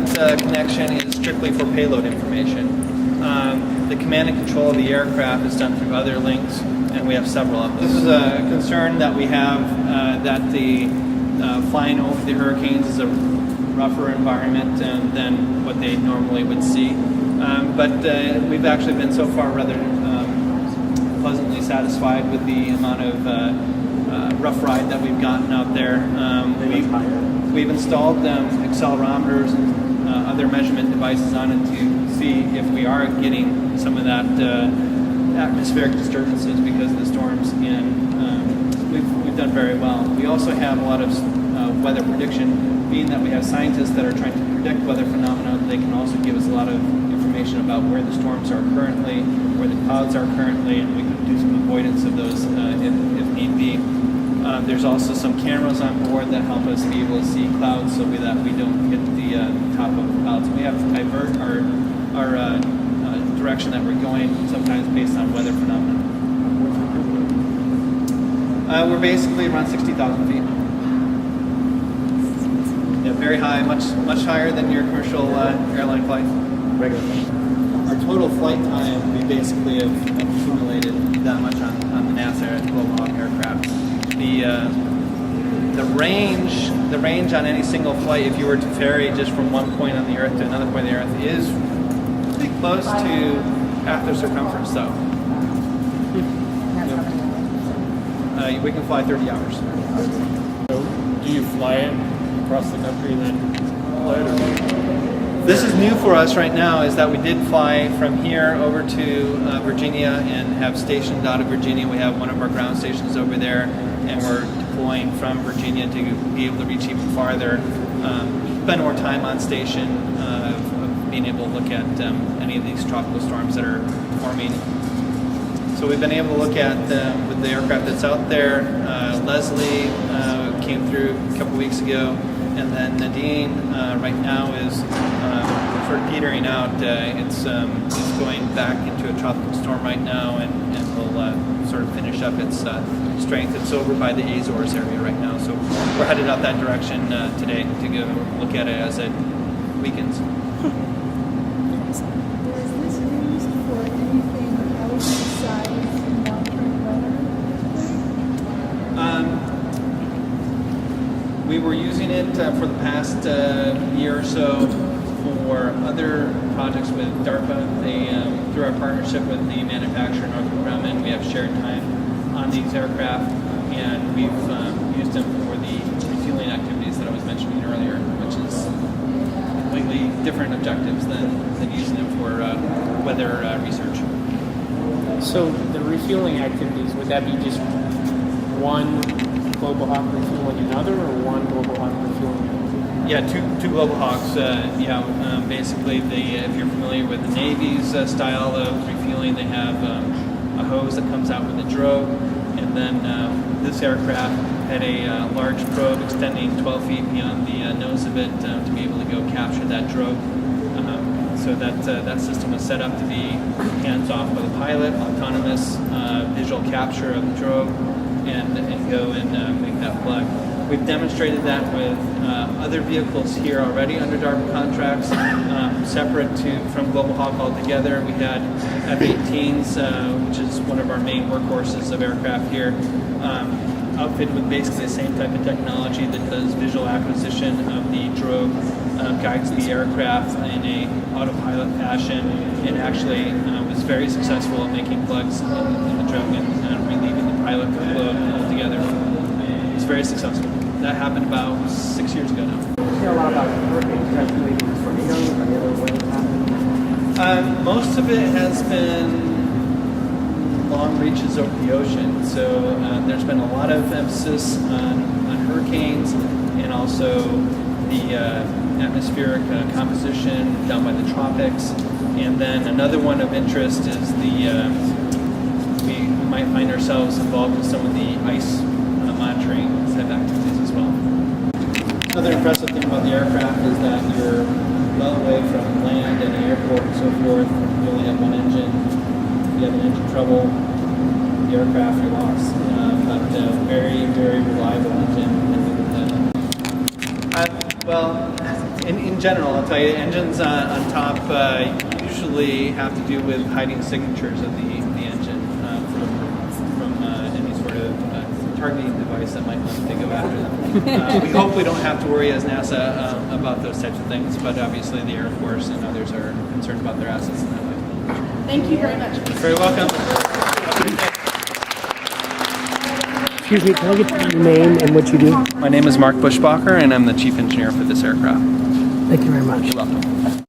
satellite connection is strictly for payload information. The command and control of the aircraft is done through other links, and we have several of them. This is a concern that we have, that the flying over the hurricanes is a rougher environment than what they normally would see. But we've actually been so far rather pleasantly satisfied with the amount of rough ride that we've gotten out there. We've installed accelerometers and other measurement devices on it to see if we are getting some of that atmospheric disturbances because of the storms, and we've done very well. We also have a lot of weather prediction, being that we have scientists that are trying to predict weather phenomena. They can also give us a lot of information about where the storms are currently, where the clouds are currently, and we can do some avoidance of those if need be. There's also some cameras on board that help us be able to see clouds so that we don't hit the top of the clouds. We have to divert our direction that we're going sometimes based on weather phenomena. We're basically around 60,000 feet. Yeah, very high, much higher than your commercial airline flight. Regular. Our total flight time, we basically have accumulated that much on the NASA Global Hawk aircraft. The range on any single flight, if you were to ferry just from one point on the Earth to another point on the Earth, is pretty close to half the circumference, though. We can fly 30 hours. So, do you fly it across the country and then fly it, or? This is new for us right now, is that we did fly from here over to Virginia and have stationed out of Virginia. We have one of our ground stations over there, and we're deploying from Virginia to be able to reach even farther. Spend more time on station, of being able to look at any of these tropical storms that are forming. So we've been able to look at with the aircraft that's out there. Leslie came through a couple weeks ago, and then Nadine right now is sort of petering out. It's going back into a tropical storm right now, and will sort of finish up its strength. It's over by the Azores area right now, so we're headed out that direction today to go look at it as it weakens. Is this used for anything else besides monitoring weather? We were using it for the past year or so for other projects with DARPA. They, through our partnership with the manufacturer Northrop Grumman, we have shared time on these aircraft, and we've used them for the refueling activities that I was mentioning earlier, which is completely different objectives than using them for weather research. So the refueling activities, would that be just one Global Hawk refueling another, or one Global Hawk refueling another? Yeah, two Global Hawks. Basically, if you're familiar with the Navy's style of refueling, they have a hose that comes out with a drogue, and then this aircraft had a large probe extending 12 feet beyond the nose of it to be able to go capture that drogue. So that system was set up to be hands-off by the pilot, autonomous visual capture of the drogue, and go and make that plug. We've demonstrated that with other vehicles here already under DARPA contracts, separate from Global Hawk altogether. We had F-18s, which is one of our main workhorses of aircraft here, outfitted with basically the same type of technology that does visual acquisition of the drogue, guides the aircraft in a autopilot fashion, and actually was very successful at making plugs in the drogue and relieving the pilot from the load altogether. It's very successful. That happened about 6 years ago now. You hear a lot about hurricanes, maybe tornadoes, or the other ways happening? Most of it has been long reaches over the ocean. So there's been a lot of emphasis on hurricanes, and also the atmospheric composition down by the tropics. And then another one of interest is we might find ourselves involved in some of the ice monitoring type activities as well. Another impressive thing about the aircraft is that you're well away from land and the airport and so forth. You only have one engine. If you have an engine trouble, the aircraft, you're lost. But very, very reliable engine. In general, I'll tell you, engines on top usually have to do with hiding signatures of the engine from any sort of targeting device that might want to go after them. We hope we don't have to worry as NASA about those types of things, but obviously the Air Force and others are concerned about their assets in that way. Thank you very much. You're very welcome. Excuse me, can I get your name and what you do? My name is Mark Buschbacher, and I'm the chief engineer for this aircraft. Thank you very much. You're welcome.